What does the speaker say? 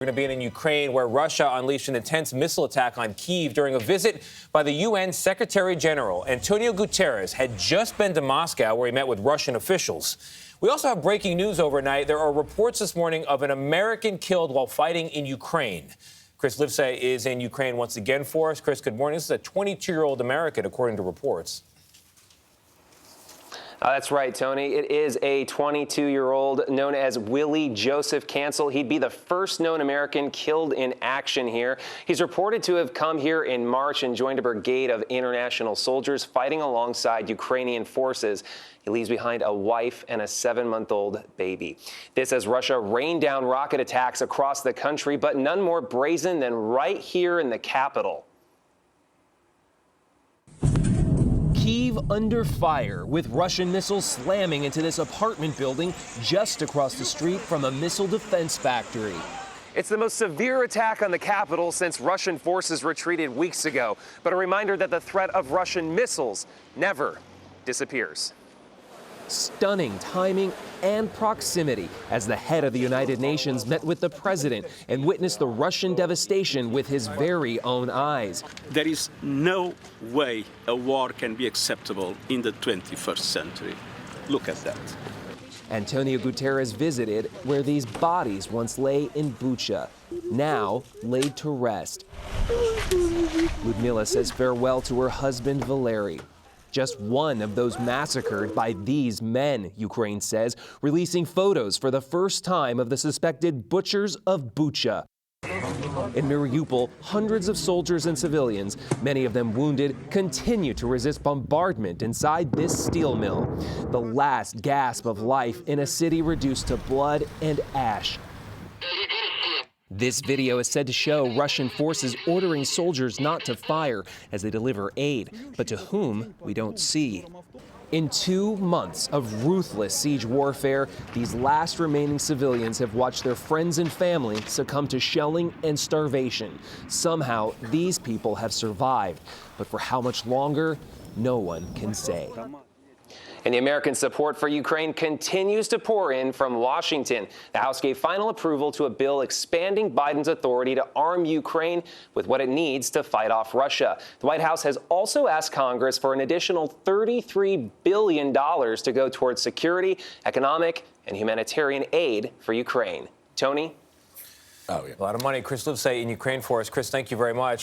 We're going to begin in Ukraine, where Russia unleashed an intense missile attack on Kyiv during a visit by the UN Secretary General. António Guterres had just been to Moscow, where he met with Russian officials. We also have breaking news overnight. There are reports this morning of an American killed while fighting in Ukraine. Chris Livesay is in Ukraine once again for us. Chris, good morning. This is a 22-year-old American, according to reports. That's right, Tony. It is a 22-year-old known as Willie Joseph Cancel. He'd be the first known American killed in action here. He's reported to have come here in March and joined a brigade of international soldiers fighting alongside Ukrainian forces. He leaves behind a wife and a 7-month-old baby. This as Russia rained down rocket attacks across the country, but none more brazen than right here in the capital. Kyiv under fire, with Russian missiles slamming into this apartment building just across the street from a missile defense factory. It's the most severe attack on the capital since Russian forces retreated weeks ago, but a reminder that the threat of Russian missiles never disappears. Stunning timing and proximity as the head of the United Nations met with the president and witnessed the Russian devastation with his very own eyes. There is no way a war can be acceptable in the 21st century. Look at that. António Guterres visited where these bodies once lay in Bucha, now laid to rest. Ludmila says farewell to her husband, Valery. Just one of those massacred by these men, Ukraine says, releasing photos for the first time of the suspected butchers of Bucha. In Mariupol, hundreds of soldiers and civilians, many of them wounded, continue to resist bombardment inside this steel mill. The last gasp of life in a city reduced to blood and ash. This video is said to show Russian forces ordering soldiers not to fire as they deliver aid, but to whom we don't see. In 2 months of ruthless siege warfare, these last remaining civilians have watched their friends and family succumb to shelling and starvation. Somehow, these people have survived, but for how much longer, no one can say. And the American support for Ukraine continues to pour in from Washington. The House gave final approval to a bill expanding Biden's authority to arm Ukraine with what it needs to fight off Russia. The White House has also asked Congress for an additional $33 billion to go towards security, economic, and humanitarian aid for Ukraine. Tony? A lot of money. Chris Livesay in Ukraine for us. Chris, thank you very much.